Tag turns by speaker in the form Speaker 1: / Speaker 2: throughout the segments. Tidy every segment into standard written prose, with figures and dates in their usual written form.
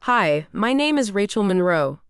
Speaker 1: Hi, my name is Rachel Monroe.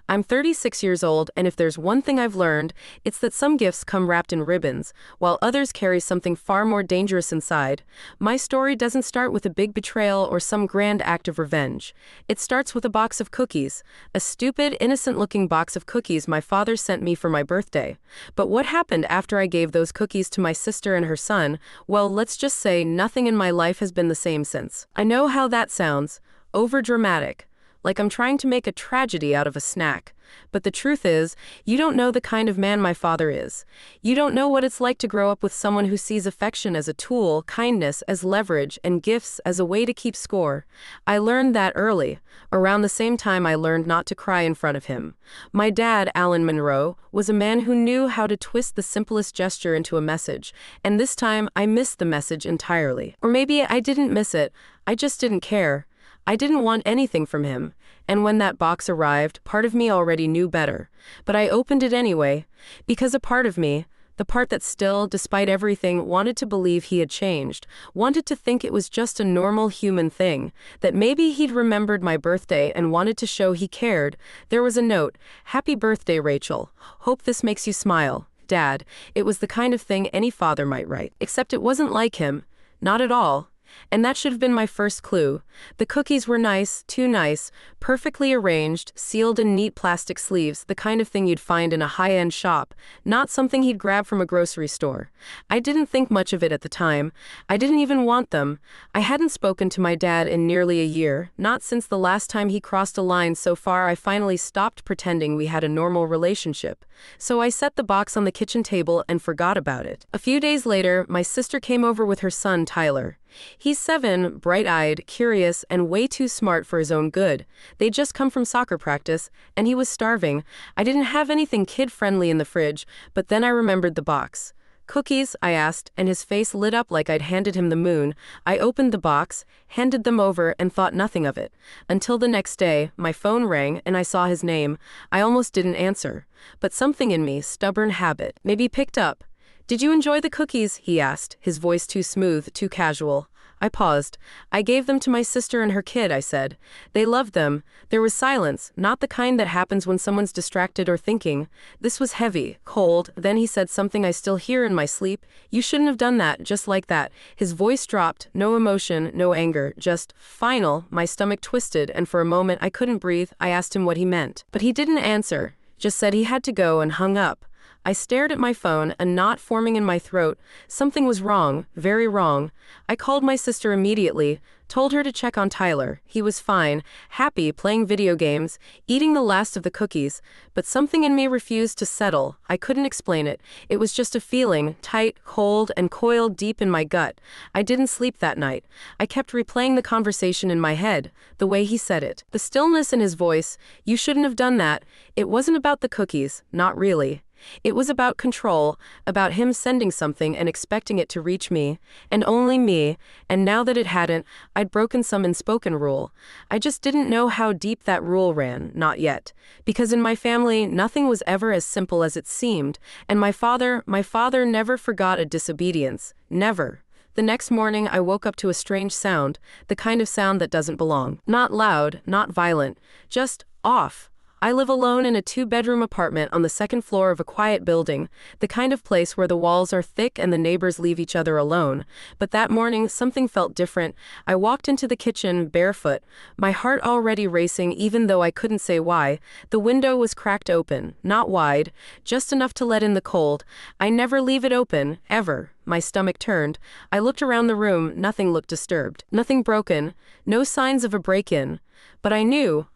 Speaker 1: I'm 36 years old, and if there's one thing I've learned, it's that some gifts come wrapped in ribbons, while others carry something far more dangerous inside. My story doesn't start with a big betrayal or some grand act of revenge. It starts with a box of cookies, a stupid, innocent-looking box of cookies my father sent me for my birthday. But what happened after I gave those cookies to my sister and her son? Well, let's just say nothing in my life has been the same since. I know how that sounds. Overdramatic. Like I'm trying to make a tragedy out of a snack. But the truth is, you don't know the kind of man my father is. You don't know what it's like to grow up with someone who sees affection as a tool, kindness as leverage, and gifts as a way to keep score. I learned that early, around the same time I learned not to cry in front of him. My dad, Alan Monroe, was a man who knew how to twist the simplest gesture into a message, and this time I missed the message entirely. Or maybe I didn't miss it, I just didn't care. I didn't want anything from him, and when that box arrived, part of me already knew better. But I opened it anyway, because a part of me, the part that still, despite everything, wanted to believe he had changed, wanted to think it was just a normal human thing, that maybe he'd remembered my birthday and wanted to show he cared. There was a note, "Happy birthday, Rachel. Hope this makes you smile. Dad." It was the kind of thing any father might write, except it wasn't like him. Not at all. And that should have been my first clue. The cookies were nice, too nice, perfectly arranged, sealed in neat plastic sleeves, the kind of thing you'd find in a high-end shop, not something he'd grab from a grocery store. I didn't think much of it at the time. I didn't even want them. I hadn't spoken to my dad in nearly a year, not since the last time he crossed a line so far I finally stopped pretending we had a normal relationship. So I set the box on the kitchen table and forgot about it. A few days later, my sister came over with her son, Tyler. He's 7, bright-eyed, curious, and way too smart for his own good. They'd just come from soccer practice, and he was starving. I didn't have anything kid-friendly in the fridge, but then I remembered the box. "Cookies?" I asked, and his face lit up like I'd handed him the moon. I opened the box, handed them over, and thought nothing of it. Until the next day, my phone rang, and I saw his name. I almost didn't answer. But something in me, stubborn habit, maybe picked up. "Did you enjoy the cookies?" he asked, his voice too smooth, too casual. I paused. "I gave them to my sister and her kid," I said. "They loved them." There was silence, not the kind that happens when someone's distracted or thinking. This was heavy, cold. Then he said something I still hear in my sleep. "You shouldn't have done that," just like that. His voice dropped, no emotion, no anger, just final. My stomach twisted, and for a moment I couldn't breathe. I asked him what he meant. But he didn't answer, just said he had to go and hung up. I stared at my phone, a knot forming in my throat. Something was wrong, very wrong. I called my sister immediately, told her to check on Tyler. He was fine, happy, playing video games, eating the last of the cookies, but something in me refused to settle. I couldn't explain it. It was just a feeling, tight, cold, and coiled deep in my gut. I didn't sleep that night. I kept replaying the conversation in my head, the way he said it. The stillness in his voice, "You shouldn't have done that." It wasn't about the cookies, not really. It was about control, about him sending something and expecting it to reach me, and only me, and now that it hadn't, I'd broken some unspoken rule. I just didn't know how deep that rule ran, not yet. Because in my family, nothing was ever as simple as it seemed, and my father never forgot a disobedience. Never. The next morning, I woke up to a strange sound, the kind of sound that doesn't belong. Not loud, not violent, just off. I live alone in a 2-bedroom apartment on the second floor of a quiet building, the kind of place where the walls are thick and the neighbors leave each other alone. But that morning, something felt different. I walked into the kitchen, barefoot, my heart already racing even though I couldn't say why. The window was cracked open, not wide, just enough to let in the cold. I never leave it open, ever. My stomach turned. I looked around the room, nothing looked disturbed. Nothing broken, no signs of a break-in. But I knew.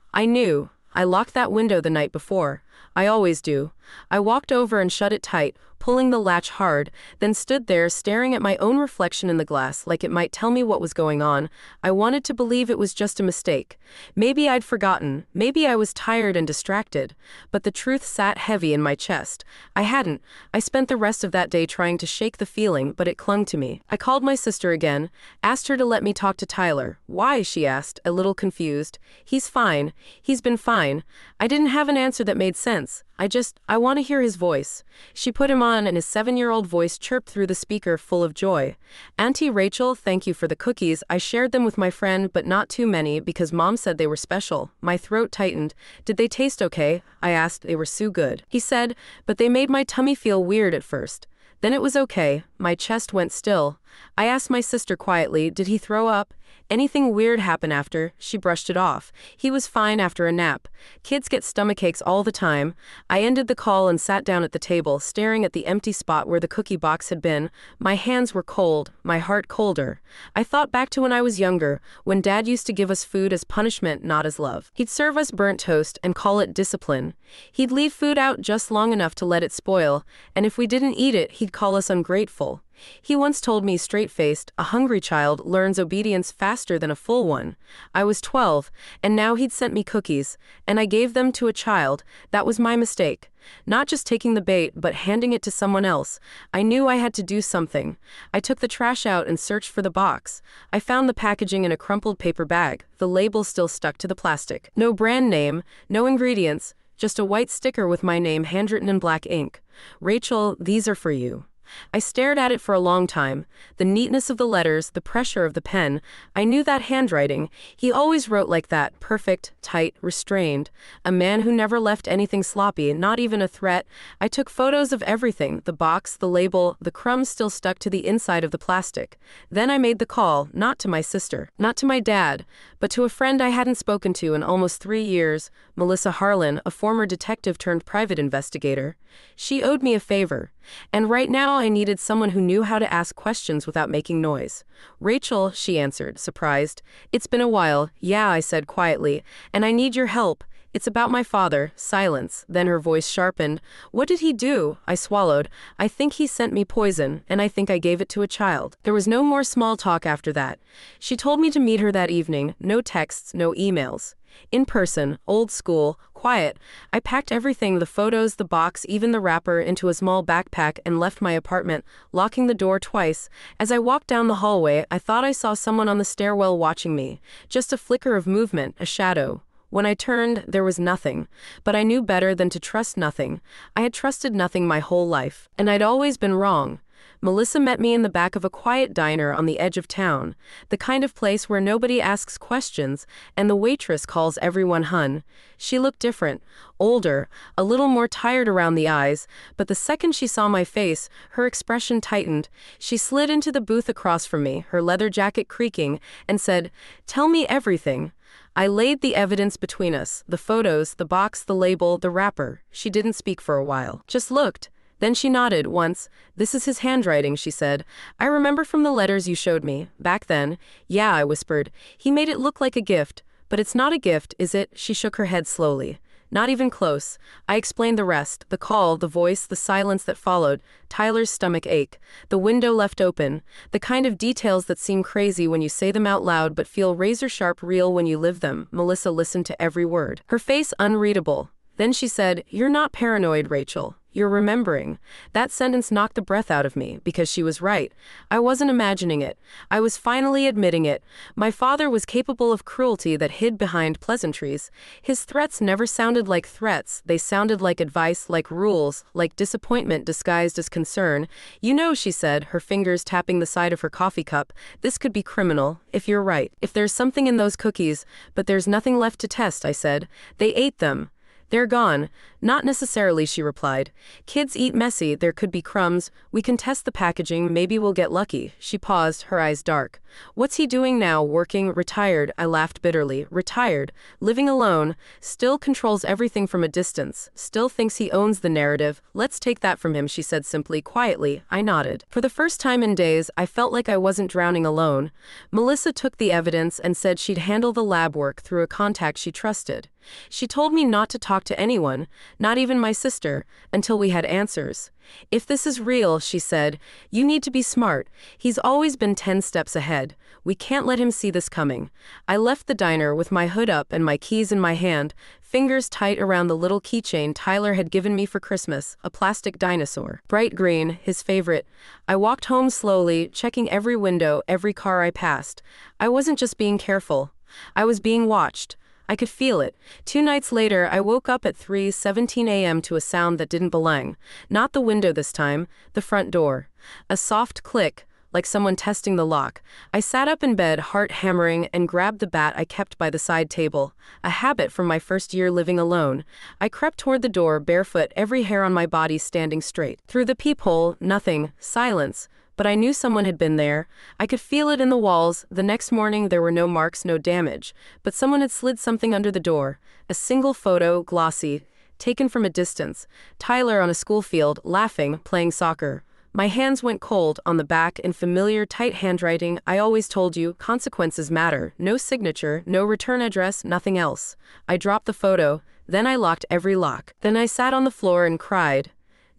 Speaker 1: I locked that window the night before. I always do. I walked over and shut it tight, pulling the latch hard, then stood there staring at my own reflection in the glass like it might tell me what was going on. I wanted to believe it was just a mistake. Maybe I'd forgotten. Maybe I was tired and distracted. But the truth sat heavy in my chest. I hadn't. I spent the rest of that day trying to shake the feeling, but it clung to me. I called my sister again, asked her to let me talk to Tyler. "Why?" she asked, a little confused. "He's fine. He's been fine." I didn't have an answer that made sense. sense. I want to hear his voice." She put him on, and his 7-year-old voice chirped through the speaker, full of joy. "Auntie Rachel, thank you for the cookies. I shared them with my friend, but not too many because Mom said they were special." My throat tightened. "Did they taste okay?" I asked. "They were so good," he said, "but they made my tummy feel weird at first. Then it was okay." My chest went still. I asked my sister quietly, "Did he throw up? Anything weird happen after?" She brushed it off. "He was fine after a nap. Kids get stomachaches all the time." I ended the call and sat down at the table, staring at the empty spot where the cookie box had been. My hands were cold, my heart colder. I thought back to when I was younger, when Dad used to give us food as punishment, not as love. He'd serve us burnt toast and call it discipline. He'd leave food out just long enough to let it spoil, and if we didn't eat it, he'd call us ungrateful. He once told me straight-faced, "A hungry child learns obedience faster than a full one." I was 12, and now he'd sent me cookies, and I gave them to a child. That was my mistake. Not just taking the bait, but handing it to someone else. I knew I had to do something. I took the trash out and searched for the box. I found the packaging in a crumpled paper bag, the label still stuck to the plastic. No brand name, no ingredients, just a white sticker with my name handwritten in black ink. "Rachel, these are for you." I stared at it for a long time. The neatness of the letters, the pressure of the pen. I knew that handwriting. He always wrote like that, perfect, tight, restrained. A man who never left anything sloppy, not even a threat. I took photos of everything, the box, the label, the crumbs still stuck to the inside of the plastic. Then I made the call, not to my sister, not to my dad, but to a friend I hadn't spoken to in almost 3 years, Melissa Harlan, a former detective turned private investigator. She owed me a favor. And right now I needed someone who knew how to ask questions without making noise. "Rachel," she answered, surprised. "It's been a while." "Yeah," I said quietly, "and I need your help. It's about my father." Silence. Then her voice sharpened. "What did he do?" I swallowed. "I think he sent me poison, and I think I gave it to a child." There was no more small talk after that. She told me to meet her that evening. No texts, no emails. In person, old school, quiet. I packed everything, the photos, the box, even the wrapper, into a small backpack and left my apartment, locking the door twice. As I walked down the hallway, I thought I saw someone on the stairwell watching me. Just a flicker of movement, a shadow. When I turned, there was nothing. But I knew better than to trust nothing. I had trusted nothing my whole life. And I'd always been wrong. Melissa met me in the back of a quiet diner on the edge of town, the kind of place where nobody asks questions and the waitress calls everyone hun. She looked different, older, a little more tired around the eyes, but the second she saw my face, her expression tightened. She slid into the booth across from me, her leather jacket creaking, and said, "Tell me everything." I laid the evidence between us, the photos, the box, the label, the wrapper. She didn't speak for a while, just looked. Then she nodded once. "This is his handwriting," she said. "I remember from the letters you showed me, back then." "Yeah," I whispered. "He made it look like a gift. But it's not a gift, is it?" She shook her head slowly. "Not even close." I explained the rest, the call, the voice, the silence that followed, Tyler's stomach ache, the window left open, the kind of details that seem crazy when you say them out loud but feel razor-sharp real when you live them. Melissa listened to every word, her face unreadable. Then she said, "You're not paranoid, Rachel. You're remembering." That sentence knocked the breath out of me, because she was right. I wasn't imagining it. I was finally admitting it. My father was capable of cruelty that hid behind pleasantries. His threats never sounded like threats. They sounded like advice, like rules, like disappointment disguised as concern. "You know," she said, her fingers tapping the side of her coffee cup, "this could be criminal, if you're right. If there's something in those cookies, but there's nothing left to test," I said. "They ate them. They're gone." "Not necessarily," she replied. "Kids eat messy, there could be crumbs. We can test the packaging, maybe we'll get lucky." She paused, her eyes dark. "What's he doing now? Working? Retired?" I laughed bitterly. "Retired. Living alone. Still controls everything from a distance. Still thinks he owns the narrative. Let's take that from him," she said simply, quietly. I nodded. For the first time in days, I felt like I wasn't drowning alone. Melissa took the evidence and said she'd handle the lab work through a contact she trusted. She told me not to talk to anyone, not even my sister, until we had answers. "If this is real," she said, "you need to be smart. He's always been 10 steps ahead. We can't let him see this coming." I left the diner with my hood up and my keys in my hand, fingers tight around the little keychain Tyler had given me for Christmas, a plastic dinosaur. Bright green, his favorite. I walked home slowly, checking every window, every car I passed. I wasn't just being careful. I was being watched. I could feel it. 2 nights later, I woke up at 3:17 a.m. to a sound that didn't belong. Not the window this time, the front door. A soft click, like someone testing the lock. I sat up in bed, heart hammering, and grabbed the bat I kept by the side table. A habit from my first year living alone. I crept toward the door, barefoot, every hair on my body standing straight. Through the peephole, nothing, silence. But I knew someone had been there. I could feel it in the walls. The next morning, there were no marks, no damage. But someone had slid something under the door. A single photo, glossy, taken from a distance. Tyler on a school field, laughing, playing soccer. My hands went cold, on the back, in familiar, tight handwriting. I always told you, consequences matter. No signature, no return address, nothing else. I dropped the photo, then I locked every lock. Then I sat on the floor and cried.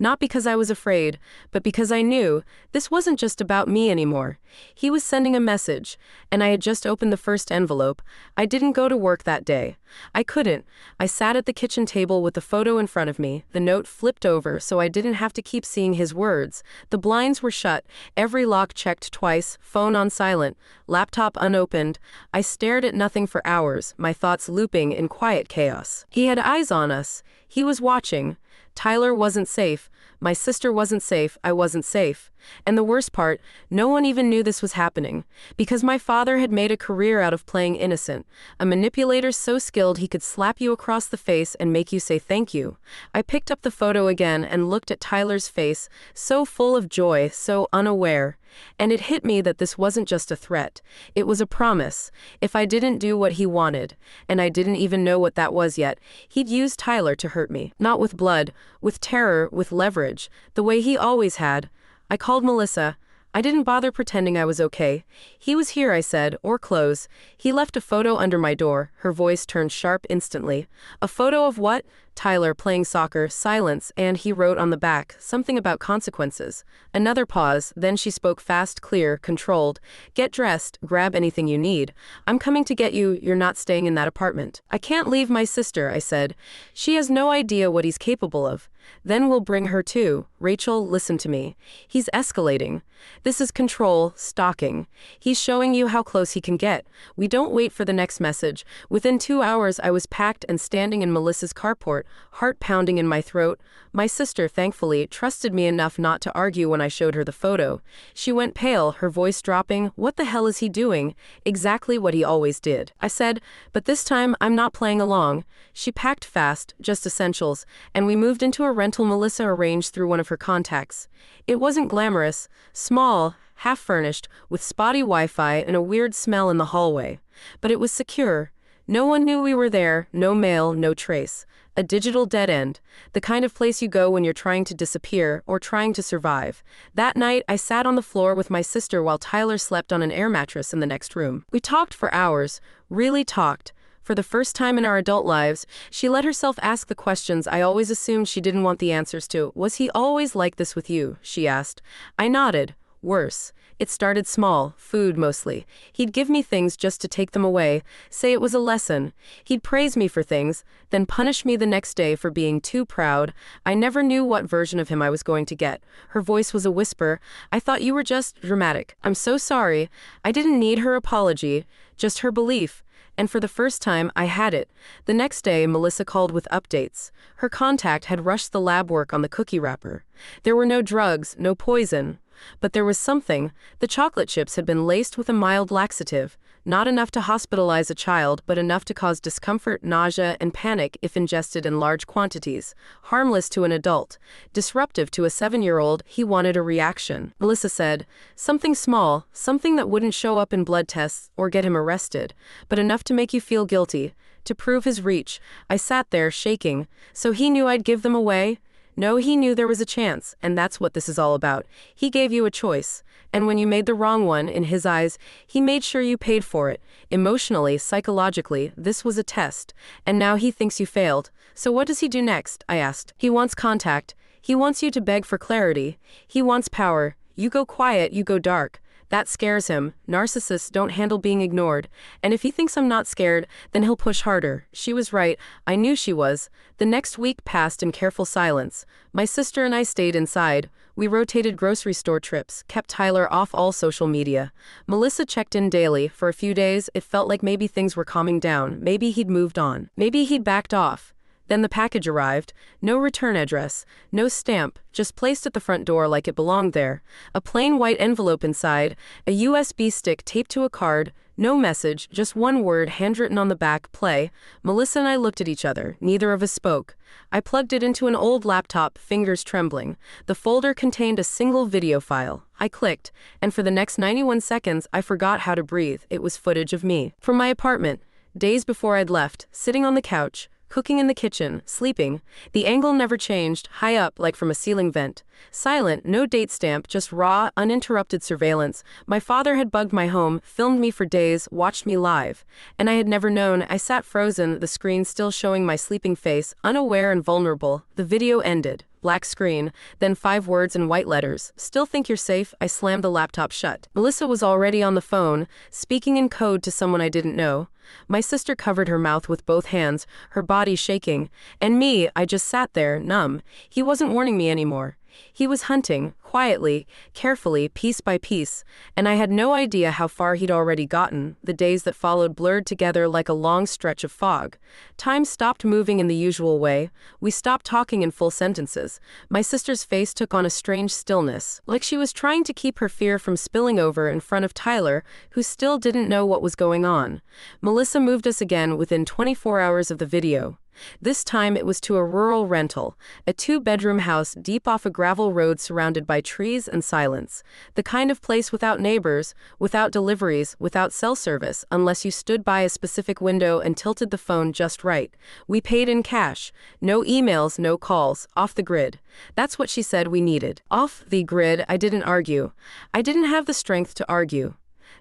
Speaker 1: Not because I was afraid, but because I knew this wasn't just about me anymore. He was sending a message, and I had just opened the first envelope. I didn't go to work that day. I couldn't. I sat at the kitchen table with the photo in front of me, the note flipped over so I didn't have to keep seeing his words. The blinds were shut, every lock checked twice, phone on silent, laptop unopened. I stared at nothing for hours, my thoughts looping in quiet chaos. He had eyes on us. He was watching. Tyler wasn't safe. My sister wasn't safe. I wasn't safe. And the worst part, no one even knew this was happening. Because my father had made a career out of playing innocent. A manipulator so skilled he could slap you across the face and make you say thank you. I picked up the photo again and looked at Tyler's face, so full of joy, so unaware. And it hit me that this wasn't just a threat. It was a promise. If I didn't do what he wanted, and I didn't even know what that was yet, he'd use Tyler to hurt me. Not with blood, with terror, with leverage, the way he always had. I called Melissa. I didn't bother pretending I was okay. He was here, I said, or close. He left a photo under my door. Her voice turned sharp instantly. A photo of what? Tyler playing soccer, silence, and he wrote on the back, something about consequences. Another pause, then she spoke fast, clear, controlled. Get dressed, grab anything you need. I'm coming to get you, you're not staying in that apartment. I can't leave my sister, I said. She has no idea what he's capable of. Then we'll bring her too. Rachel, listen to me. He's escalating. This is control, stalking. He's showing you how close he can get. We don't wait for the next message. Within 2 hours, I was packed and standing in Melissa's carport, heart pounding in my throat. My sister, thankfully, trusted me enough not to argue when I showed her the photo. She went pale, her voice dropping. What the hell is he doing? Exactly what he always did. I said, but this time I'm not playing along. She packed fast, just essentials, and we moved into a rental Melissa arranged through one of her contacts. It wasn't glamorous, small, half-furnished, with spotty Wi-Fi and a weird smell in the hallway. But it was secure. No one knew we were there, no mail, no trace. A digital dead end, the kind of place you go when you're trying to disappear or trying to survive. That night, I sat on the floor with my sister while Tyler slept on an air mattress in the next room. We talked for hours, really talked. For the first time in our adult lives, she let herself ask the questions I always assumed she didn't want the answers to. Was he always like this with you? She asked. I nodded. Worse. It started small, food mostly. He'd give me things just to take them away, say it was a lesson. He'd praise me for things, then punish me the next day for being too proud. I never knew what version of him I was going to get. Her voice was a whisper. I thought you were just dramatic. I'm so sorry. I didn't need her apology, just her belief. And for the first time, I had it. The next day, Melissa called with updates. Her contact had rushed the lab work on the cookie wrapper. There were no drugs, no poison. But there was something. The chocolate chips had been laced with a mild laxative, not enough to hospitalize a child, but enough to cause discomfort, nausea, and panic if ingested in large quantities. Harmless to an adult, disruptive to a 7-year-old. He wanted a reaction. Melissa said, something small, something that wouldn't show up in blood tests or get him arrested, but enough to make you feel guilty, to prove his reach. I sat there, shaking. So he knew I'd give them away? No, he knew there was a chance, and that's what this is all about. He gave you a choice, and when you made the wrong one, in his eyes, he made sure you paid for it. Emotionally, psychologically, this was a test, and now he thinks you failed. So what does he do next? I asked. He wants contact. He wants you to beg for clarity. He wants power. You go quiet, you go dark. That scares him. Narcissists don't handle being ignored. And if he thinks I'm not scared, then he'll push harder. She was right. I knew she was. The next week passed in careful silence. My sister and I stayed inside. We rotated grocery store trips, kept Tyler off all social media. Melissa checked in daily. For a few days, it felt like maybe things were calming down. Maybe he'd moved on. Maybe he'd backed off. Then the package arrived. No return address, no stamp, just placed at the front door like it belonged there. A plain white envelope inside, a USB stick taped to a card, no message, just one word handwritten on the back, play. Melissa and I looked at each other. Neither of us spoke. I plugged it into an old laptop, fingers trembling. The folder contained a single video file. I clicked, and for the next 91 seconds, I forgot how to breathe. It was footage of me. From my apartment, days before I'd left, sitting on the couch, cooking in the kitchen, sleeping. The angle never changed, high up like from a ceiling vent. Silent, no date stamp, just raw, uninterrupted surveillance. My father had bugged my home, filmed me for days, watched me live. And I had never known. I sat frozen, the screen still showing my sleeping face, unaware and vulnerable. The video ended. Black screen, then 5 words in white letters. Still think you're safe? I slammed the laptop shut. Melissa was already on the phone, speaking in code to someone I didn't know. My sister covered her mouth with both hands, her body shaking. And me, I just sat there, numb. He wasn't warning me anymore. He was hunting, quietly, carefully, piece by piece, and I had no idea how far he'd already gotten. The days that followed blurred together like a long stretch of fog. Time stopped moving in the usual way. We stopped talking in full sentences. My sister's face took on a strange stillness, like she was trying to keep her fear from spilling over in front of Tyler, who still didn't know what was going on. Melissa moved us again within 24 hours of the video. This time it was to a rural rental, a 2-bedroom house deep off a gravel road surrounded by trees and silence. The kind of place without neighbors, without deliveries, without cell service, unless you stood by a specific window and tilted the phone just right. We paid in cash. No emails, no calls. Off the grid. That's what she said we needed. Off the grid, I didn't argue. I didn't have the strength to argue.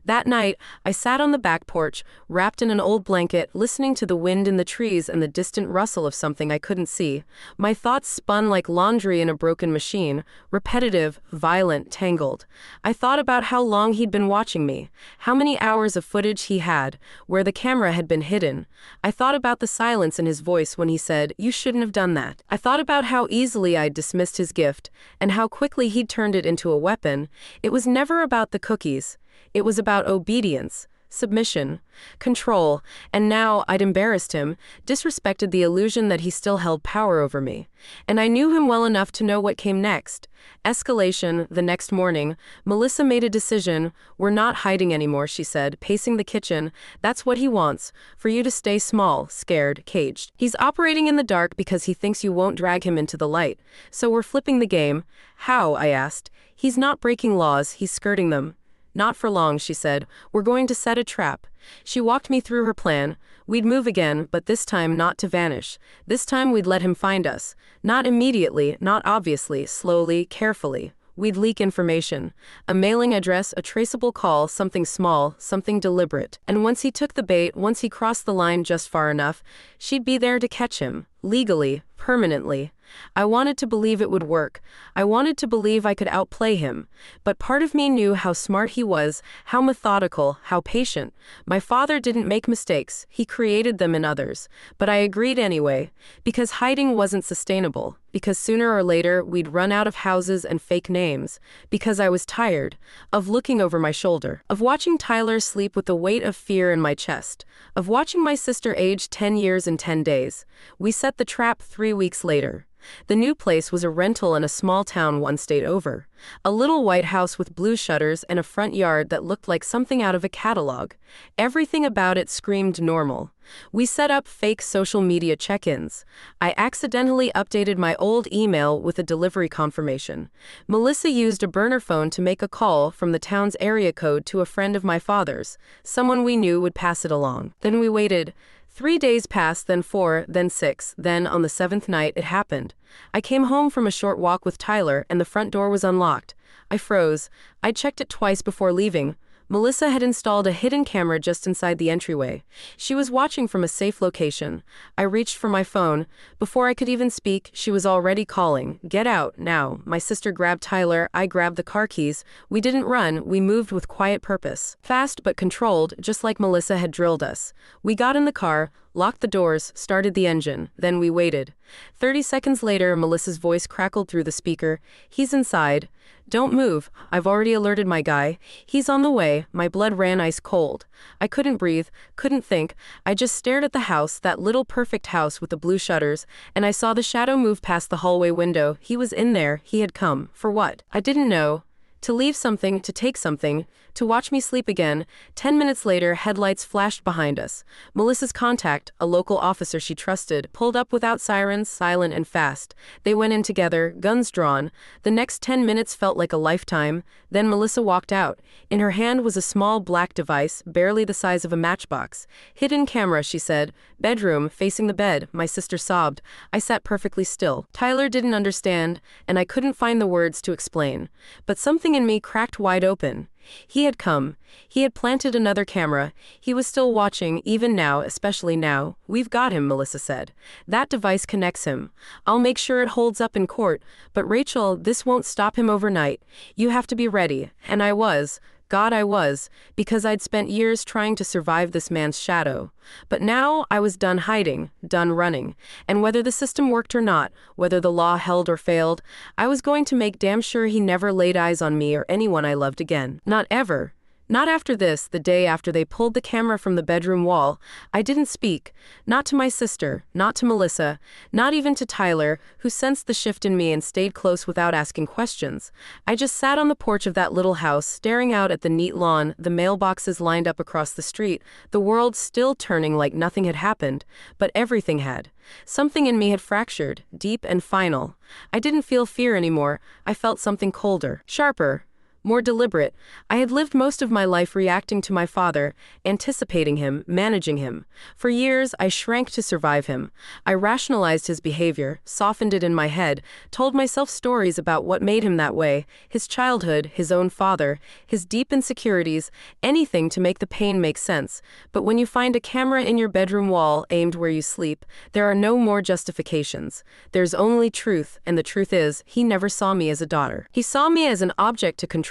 Speaker 1: That night, I sat on the back porch, wrapped in an old blanket, listening to the wind in the trees and the distant rustle of something I couldn't see. My thoughts spun like laundry in a broken machine, repetitive, violent, tangled. I thought about how long he'd been watching me, how many hours of footage he had, where the camera had been hidden. I thought about the silence in his voice when he said, "You shouldn't have done that." I thought about how easily I'd dismissed his gift, and how quickly he'd turned it into a weapon. It was never about the cookies. It was about obedience, submission, control, and now I'd embarrassed him, disrespected the illusion that he still held power over me. And I knew him well enough to know what came next. Escalation. The next morning, Melissa made a decision. "We're not hiding anymore," she said, pacing the kitchen. "That's what he wants, for you to stay small, scared, caged. He's operating in the dark because he thinks you won't drag him into the light. So we're flipping the game." "How?" I asked. "He's not breaking laws, he's skirting them." "Not for long," she said. "We're going to set a trap." She walked me through her plan. We'd move again, but this time not to vanish. This time we'd let him find us. Not immediately, not obviously, slowly, carefully. We'd leak information. A mailing address, a traceable call, something small, something deliberate. And once he took the bait, once he crossed the line just far enough, she'd be there to catch him. Legally, permanently. I wanted to believe it would work. I wanted to believe I could outplay him. But part of me knew how smart he was, how methodical, how patient. My father didn't make mistakes. He created them in others. But I agreed anyway, because hiding wasn't sustainable. Because sooner or later we'd run out of houses and fake names. Because I was tired of looking over my shoulder. Of watching Tyler sleep with the weight of fear in my chest. Of watching my sister age 10 years in 10 days. We set the trap 3 weeks later. The new place was a rental in a small town 1 state over. A little white house with blue shutters and a front yard that looked like something out of a catalog. Everything about it screamed normal. We set up fake social media check-ins. I accidentally updated my old email with a delivery confirmation. Melissa used a burner phone to make a call from the town's area code to a friend of my father's. Someone we knew would pass it along. Then we waited. 3 days passed, then 4, then 6, then on the 7th night it happened. I came home from a short walk with Tyler and the front door was unlocked. I froze. I checked it twice before leaving. Melissa had installed a hidden camera just inside the entryway. She was watching from a safe location. I reached for my phone. Before I could even speak, she was already calling. "Get out, now." My sister grabbed Tyler, I grabbed the car keys. We didn't run, we moved with quiet purpose. Fast but controlled, just like Melissa had drilled us. We got in the car, locked the doors, started the engine. Then we waited. 30 seconds later, Melissa's voice crackled through the speaker. "He's inside. Don't move. I've already alerted my guy. He's on the way." My blood ran ice cold. I couldn't breathe, couldn't think. I just stared at the house, that little perfect house with the blue shutters, and I saw the shadow move past the hallway window. He was in there. He had come. For what? I didn't know. To leave something, to take something, to watch me sleep again. 10 minutes later, headlights flashed behind us. Melissa's contact, a local officer she trusted, pulled up without sirens, silent and fast. They went in together, guns drawn. The next 10 minutes felt like a lifetime. Then Melissa walked out. In her hand was a small black device, barely the size of a matchbox. "Hidden camera," she said. "Bedroom, facing the bed." My sister sobbed. I sat perfectly still. Tyler didn't understand, and I couldn't find the words to explain. But something in me cracked wide open. He had come. He had planted another camera. He was still watching, even now, especially now. "We've got him," Melissa said. "That device connects him. I'll make sure it holds up in court. But Rachel, this won't stop him overnight. You have to be ready." And I was. God, I was, because I'd spent years trying to survive this man's shadow. But now I was done hiding, done running. And whether the system worked or not, whether the law held or failed, I was going to make damn sure he never laid eyes on me or anyone I loved again. Not ever. Not after this, the day after they pulled the camera from the bedroom wall. I didn't speak. Not to my sister, not to Melissa, not even to Tyler, who sensed the shift in me and stayed close without asking questions. I just sat on the porch of that little house, staring out at the neat lawn, the mailboxes lined up across the street, the world still turning like nothing had happened. But everything had. Something in me had fractured, deep and final. I didn't feel fear anymore. I felt something colder, sharper, more deliberate. I had lived most of my life reacting to my father, anticipating him, managing him. For years, I shrank to survive him. I rationalized his behavior, softened it in my head, told myself stories about what made him that way, his childhood, his own father, his deep insecurities, anything to make the pain make sense. But when you find a camera in your bedroom wall aimed where you sleep, there are no more justifications. There's only truth, and the truth is, he never saw me as a daughter. He saw me as an object to control.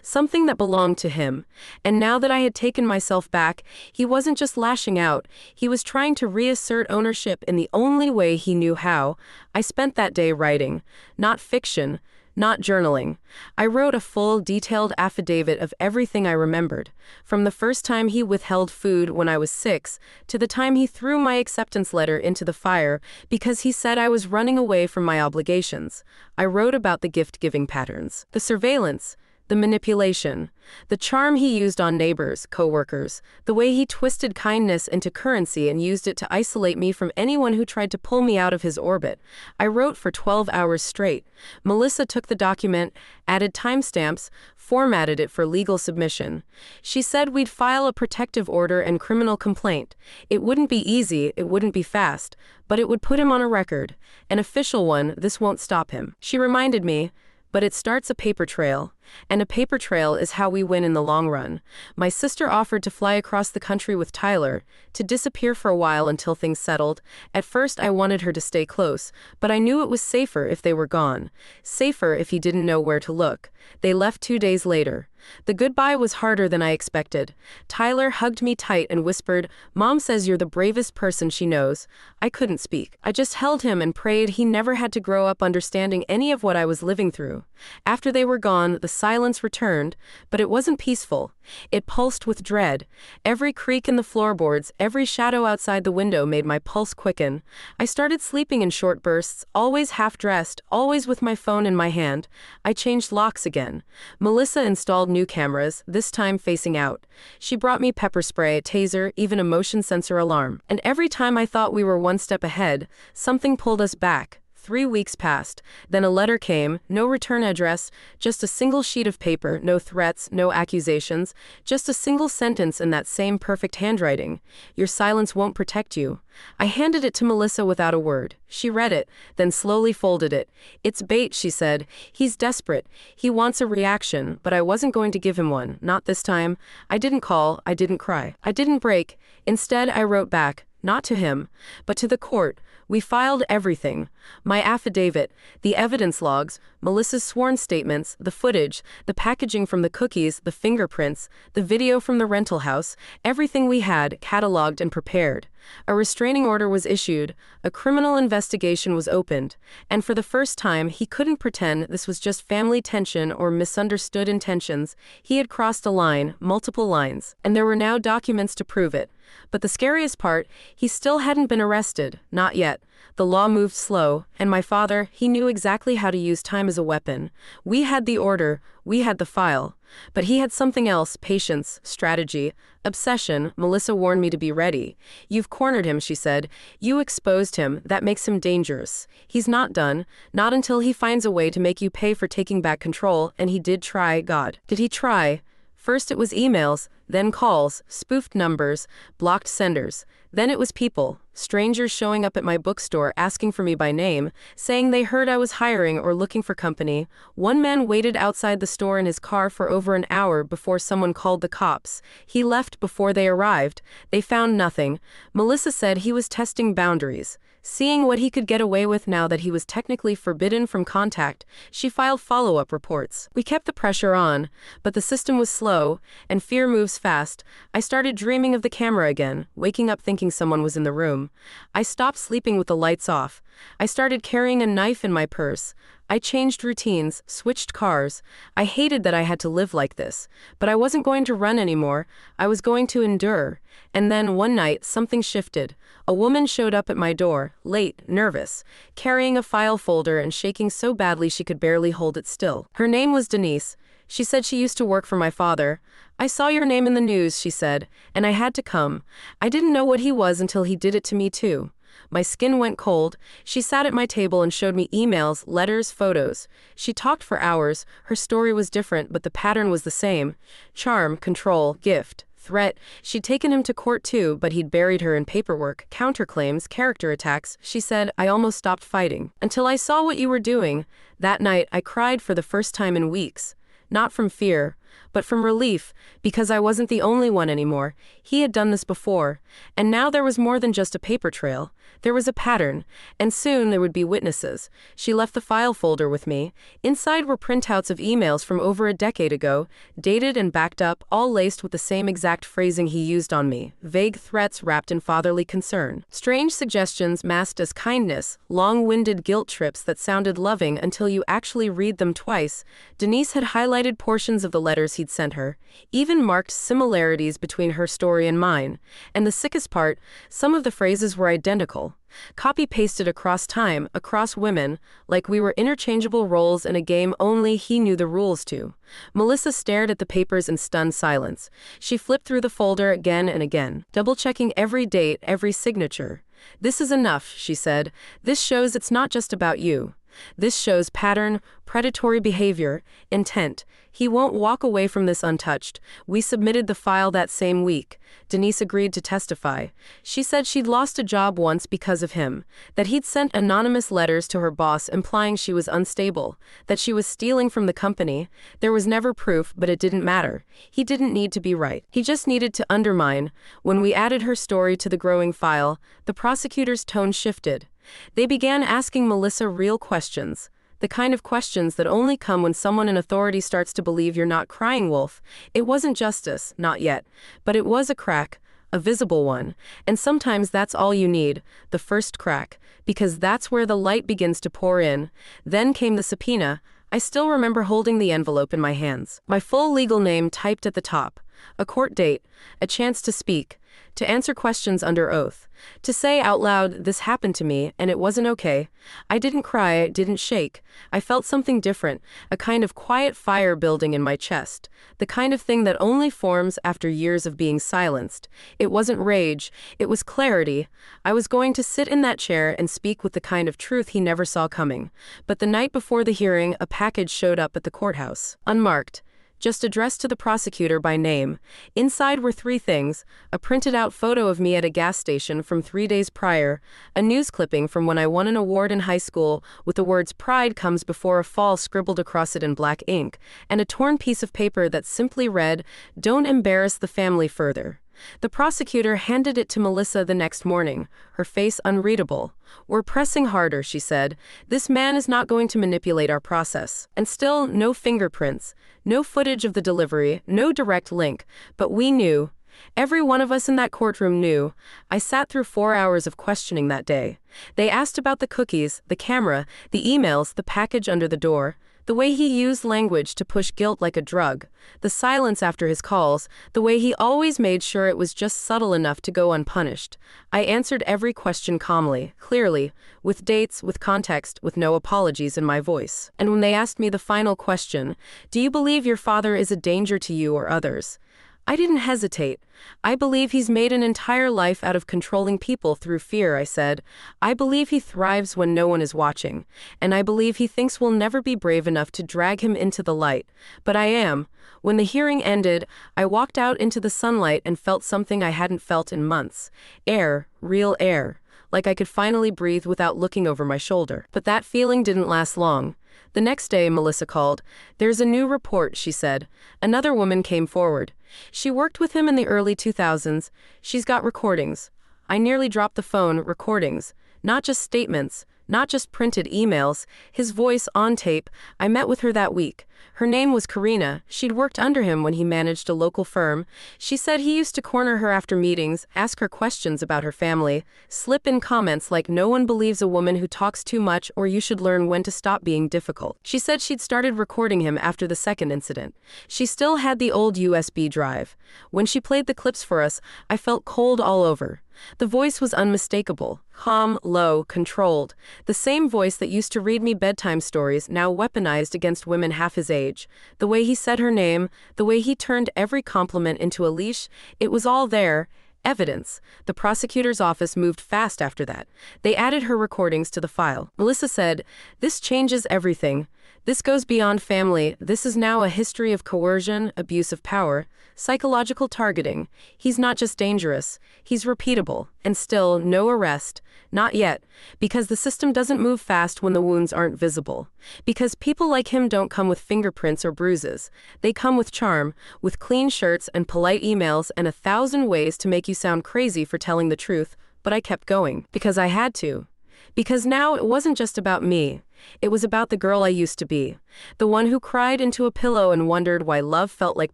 Speaker 1: Something that belonged to him. And now that I had taken myself back, he wasn't just lashing out. He was trying to reassert ownership in the only way he knew how. I spent that day writing. Not fiction. Not journaling. I wrote a full, detailed affidavit of everything I remembered. From the first time he withheld food when I was 6, to the time he threw my acceptance letter into the fire because he said I was running away from my obligations. I wrote about the gift-giving patterns, the surveillance, the manipulation, the charm he used on neighbors, coworkers, the way he twisted kindness into currency and used it to isolate me from anyone who tried to pull me out of his orbit. I wrote for 12 hours straight. Melissa took the document, added timestamps, formatted it for legal submission. She said we'd file a protective order and criminal complaint. It wouldn't be easy, it wouldn't be fast, but it would put him on a record. An official one. This won't stop him. She reminded me, but it starts a paper trail. And a paper trail is how we win in the long run. My sister offered to fly across the country with Tyler, to disappear for a while until things settled. At first I wanted her to stay close, but I knew it was safer if they were gone. Safer if he didn't know where to look. They left 2 days later. The goodbye was harder than I expected. Tyler hugged me tight and whispered, "Mom says you're the bravest person she knows." I couldn't speak. I just held him and prayed he never had to grow up understanding any of what I was living through. After they were gone, the silence returned, but it wasn't peaceful. It pulsed with dread. Every creak in the floorboards, every shadow outside the window made my pulse quicken. I started sleeping in short bursts, always half-dressed, always with my phone in my hand. I changed locks again. Melissa installed new cameras, this time facing out. She brought me pepper spray, a taser, even a motion sensor alarm. And every time I thought we were one step ahead, something pulled us back. 3 weeks passed. Then a letter came, no return address, just a single sheet of paper, no threats, no accusations, just a single sentence in that same perfect handwriting. Your silence won't protect you. I handed it to Melissa without a word. She read it, then slowly folded it. It's bait, she said. He's desperate. He wants a reaction, but I wasn't going to give him one. Not this time. I didn't call. I didn't cry. I didn't break. Instead, I wrote back. Not to him, but to the court. We filed everything. My affidavit, the evidence logs, Melissa's sworn statements, the footage, the packaging from the cookies, the fingerprints, the video from the rental house, everything we had, cataloged and prepared. A restraining order was issued, a criminal investigation was opened, and for the first time he couldn't pretend this was just family tension or misunderstood intentions. He had crossed a line, multiple lines, and there were now documents to prove it. But the scariest part, he still hadn't been arrested, not yet. The law moved slow, and my father, he knew exactly how to use time as a weapon. We had the order, we had the file. But he had something else, patience, strategy, obsession. Melissa warned me to be ready. You've cornered him, she said. You exposed him, that makes him dangerous. He's not done, not until he finds a way to make you pay for taking back control, and he did try, God. Did he try? First it was emails, then calls, spoofed numbers, blocked senders. Then it was people, strangers showing up at my bookstore asking for me by name, saying they heard I was hiring or looking for company. One man waited outside the store in his car for over an hour before someone called the cops. He left before they arrived. They found nothing. Melissa said he was testing boundaries, seeing what he could get away with now that he was technically forbidden from contact. She filed follow-up reports. We kept the pressure on, but the system was slow, and fear moves fast. I started dreaming of the camera again, waking up thinking someone was in the room. I stopped sleeping with the lights off. I started carrying a knife in my purse. I changed routines, switched cars. I hated that I had to live like this, but I wasn't going to run anymore. I was going to endure. And then one night, something shifted. A woman showed up at my door, late, nervous, carrying a file folder and shaking so badly she could barely hold it still. Her name was Denise. She said she used to work for my father. I saw your name in the news, she said, and I had to come. I didn't know what he was until he did it to me too. My skin went cold. She sat at my table and showed me emails, letters, photos. She talked for hours. Her story was different, but the pattern was the same. Charm, control, gift, threat. She'd taken him to court too, but he'd buried her in paperwork, counterclaims, character attacks. She said, I almost stopped fighting. Until I saw what you were doing. That night, I cried for the first time in weeks. Not from fear, but from relief, because I wasn't the only one anymore. He had done this before, and now there was more than just a paper trail. There was a pattern, and soon there would be witnesses. She left the file folder with me. Inside were printouts of emails from over a decade ago, dated and backed up, all laced with the same exact phrasing he used on me, vague threats wrapped in fatherly concern. Strange suggestions masked as kindness, long-winded guilt trips that sounded loving until you actually read them twice. Denise had highlighted portions of the letters he'd sent her, even marked similarities between her story and mine. And the sickest part, some of the phrases were identical. Copy-pasted across time, across women, like we were interchangeable roles in a game only he knew the rules to. Melissa stared at the papers in stunned silence. She flipped through the folder again and again, double-checking every date, every signature. This is enough, she said. This shows it's not just about you. This shows pattern, predatory behavior, intent. He won't walk away from this untouched. We submitted the file that same week. Denise agreed to testify. She said she'd lost a job once because of him, that he'd sent anonymous letters to her boss implying she was unstable, that she was stealing from the company. There was never proof, but it didn't matter. He didn't need to be right. He just needed to undermine. When we added her story to the growing file, the prosecutor's tone shifted. They began asking Melissa real questions, the kind of questions that only come when someone in authority starts to believe you're not crying wolf. It wasn't justice, not yet, but it was a crack, a visible one, and sometimes that's all you need, the first crack, because that's where the light begins to pour in. Then came the subpoena. I still remember holding the envelope in my hands, my full legal name typed at the top. a court date, a chance to speak, to answer questions under oath, to say out loud, "This happened to me, and it wasn't okay." I didn't cry, I didn't shake. I felt something different, a kind of quiet fire building in my chest, the kind of thing that only forms after years of being silenced. It wasn't rage, it was clarity. I was going to sit in that chair and speak with the kind of truth he never saw coming. But the night before the hearing, a package showed up at the courthouse, unmarked, just addressed to the prosecutor by name. Inside were three things: a printed out photo of me at a gas station from 3 days prior, a news clipping from when I won an award in high school with the words "Pride comes before a fall" scribbled across it in black ink, and a torn piece of paper that simply read, "Don't embarrass the family further." The prosecutor handed it to Melissa the next morning, her face unreadable. "We're pressing harder," she said. "This man is not going to manipulate our process." And still, no fingerprints, no footage of the delivery, no direct link. But we knew. Every one of us in that courtroom knew. I sat through 4 hours of questioning that day. They asked about the cookies, the camera, the emails, the package under the door, the way he used language to push guilt like a drug, the silence after his calls, the way he always made sure it was just subtle enough to go unpunished. I answered every question calmly, clearly, with dates, with context, with no apologies in my voice. And when they asked me the final question, "Do you believe your father is a danger to you or others?" I didn't hesitate. "I believe he's made an entire life out of controlling people through fear," I said. "I believe he thrives when no one is watching. And I believe he thinks we'll never be brave enough to drag him into the light. But I am." When the hearing ended, I walked out into the sunlight and felt something I hadn't felt in months. Air, real air. Like I could finally breathe without looking over my shoulder. But that feeling didn't last long. The next day, Melissa called. "There's a new report," she said. Another woman came forward. She worked with him in the early 2000s. She's got recordings. I nearly dropped the phone. Recordings. Not just statements. Not just printed emails. His voice on tape. I met with her that week. Her name was Karina. She'd worked under him when he managed a local firm. She said he used to corner her after meetings, ask her questions about her family, slip in comments like "No one believes a woman who talks too much," or "You should learn when to stop being difficult." She said she'd started recording him after the second incident. She still had the old USB drive. When she played the clips for us, I felt cold all over. The voice was unmistakable, calm, low, controlled. The same voice that used to read me bedtime stories, now weaponized against women half his age. The way he said her name, the way he turned every compliment into a leash, it was all there. Evidence. The prosecutor's office moved fast after that. They added her recordings to the file. Melissa said, "This changes everything. This goes beyond family. This is now a history of coercion, abuse of power, psychological targeting. He's not just dangerous, he's repeatable. And still, no arrest. Not yet. Because the system doesn't move fast when the wounds aren't visible. Because people like him don't come with fingerprints or bruises. They come with charm, with clean shirts and polite emails and 1,000 ways to make you sound crazy for telling the truth." But I kept going. Because I had to. Because now it wasn't just about me. It was about the girl I used to be. The one who cried into a pillow and wondered why love felt like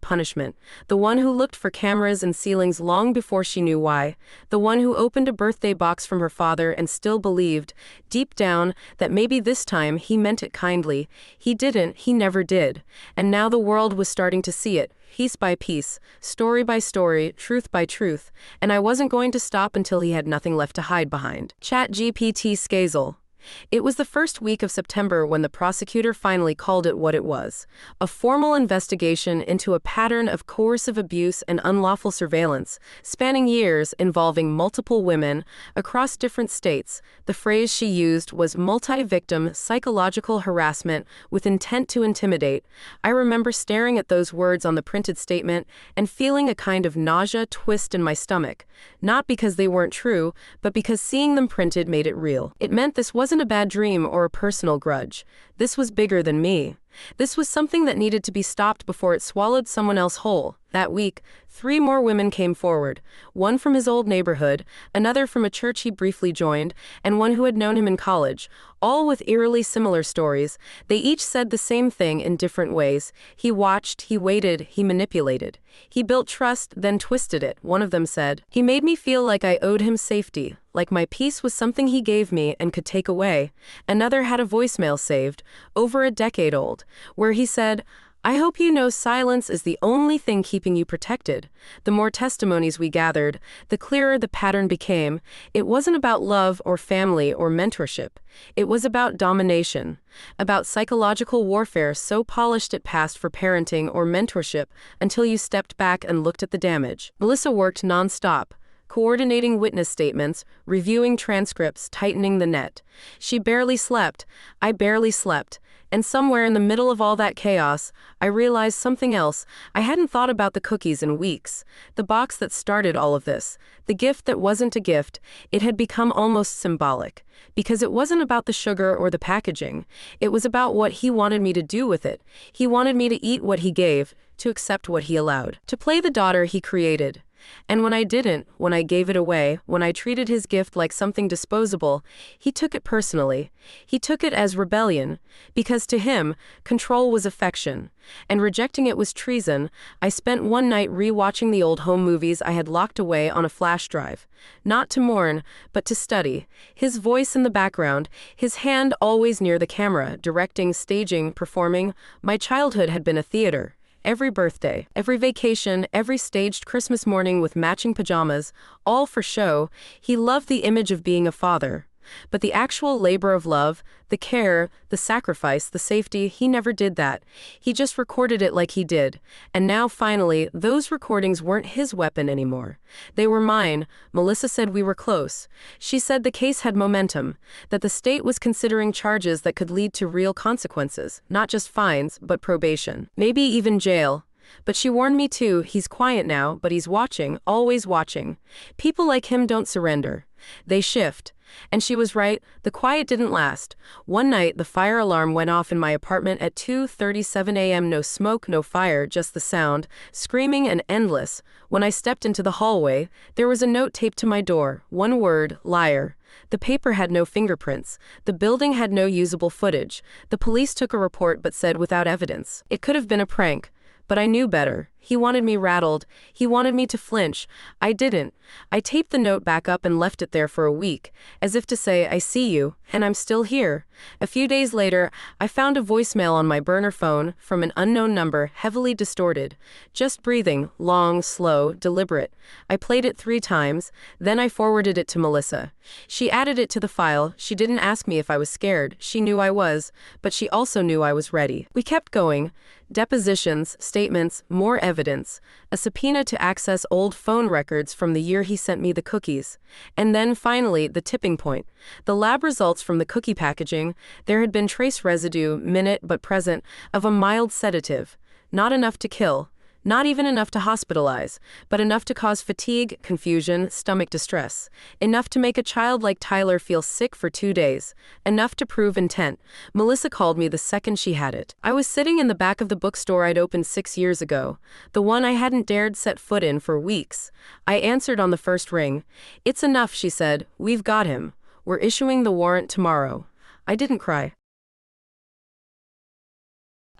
Speaker 1: punishment. The one who looked for cameras and ceilings long before she knew why. The one who opened a birthday box from her father and still believed, deep down, that maybe this time he meant it kindly. He didn't, he never did. And now the world was starting to see it, piece by piece, story by story, truth by truth. And I wasn't going to stop until he had nothing left to hide behind. ChatGPT Skazel. It was the first week of September when the prosecutor finally called it what it was: a formal investigation into a pattern of coercive abuse and unlawful surveillance, spanning years, involving multiple women across different states. The phrase she used was multi-victim psychological harassment with intent to intimidate. I remember staring at those words on the printed statement and feeling a kind of nausea twist in my stomach. Not because they weren't true, but because seeing them printed made it real. It meant this wasn't a bad dream or a personal grudge. This was bigger than me. This was something that needed to be stopped before it swallowed someone else whole. That week, 3 more women came forward, one from his old neighborhood, another from a church he briefly joined, and one who had known him in college, all with eerily similar stories. They each said the same thing in different ways. He watched, he waited, he manipulated. He built trust, then twisted it. One of them said, "He made me feel like I owed him safety, like my peace was something he gave me and could take away." Another had a voicemail saved, over a decade old, where he said, I hope you know silence is the only thing keeping you protected. The more testimonies we gathered, the clearer the pattern became. It wasn't about love or family or mentorship. It was about domination, about psychological warfare so polished it passed for parenting or mentorship until you stepped back and looked at the damage. Melissa worked nonstop, coordinating witness statements, reviewing transcripts, tightening the net. She barely slept. I barely slept. And somewhere in the middle of all that chaos, I realized something else. I hadn't thought about the cookies in weeks. The box that started all of this, the gift that wasn't a gift, it had become almost symbolic. Because it wasn't about the sugar or the packaging. It was about what he wanted me to do with it. He wanted me to eat what he gave, to accept what he allowed, to play the daughter he created. And when I didn't, when I gave it away, when I treated his gift like something disposable, he took it personally. He took it as rebellion, because to him, control was affection, and rejecting it was treason. I spent one night re-watching the old home movies I had locked away on a flash drive. Not to mourn, but to study. His voice in the background, his hand always near the camera, directing, staging, performing. My childhood had been a theater. Every birthday, every vacation, every staged Christmas morning with matching pajamas, all for show. He loved the image of being a father. But the actual labor of love, the care, the sacrifice, the safety, he never did that. He just recorded it like he did. And now, finally, those recordings weren't his weapon anymore. They were mine. Melissa said we were close. She said the case had momentum, that the state was considering charges that could lead to real consequences, not just fines, but probation. Maybe even jail. But she warned me too, he's quiet now, but he's watching, always watching. People like him don't surrender. They shift. And she was right, the quiet didn't last. One night, the fire alarm went off in my apartment at 2:37 a.m. No smoke, no fire, just the sound, screaming and endless. When I stepped into the hallway, there was a note taped to my door. One word, liar. The paper had no fingerprints. The building had no usable footage. The police took a report but said without evidence. It could have been a prank. But I knew better. He wanted me rattled. He wanted me to flinch. I didn't. I taped the note back up and left it there for a week, as if to say, I see you, and I'm still here. A few days later, I found a voicemail on my burner phone from an unknown number, heavily distorted. Just breathing, long, slow, deliberate. I played it 3 times, then I forwarded it to Melissa. She added it to the file. She didn't ask me if I was scared. She knew I was, but she also knew I was ready. We kept going. Depositions, statements, more evidence, a subpoena to access old phone records from the year he sent me the cookies. And then, finally, the tipping point. The lab results from the cookie packaging, there had been trace residue, minute but present, of a mild sedative. Not enough to kill. Not even enough to hospitalize, but enough to cause fatigue, confusion, stomach distress. Enough to make a child like Tyler feel sick for 2 days. Enough to prove intent. Melissa called me the second she had it. I was sitting in the back of the bookstore I'd opened 6 years ago, the one I hadn't dared set foot in for weeks. I answered on the first ring. It's enough, she said. We've got him. We're issuing the warrant tomorrow. I didn't cry.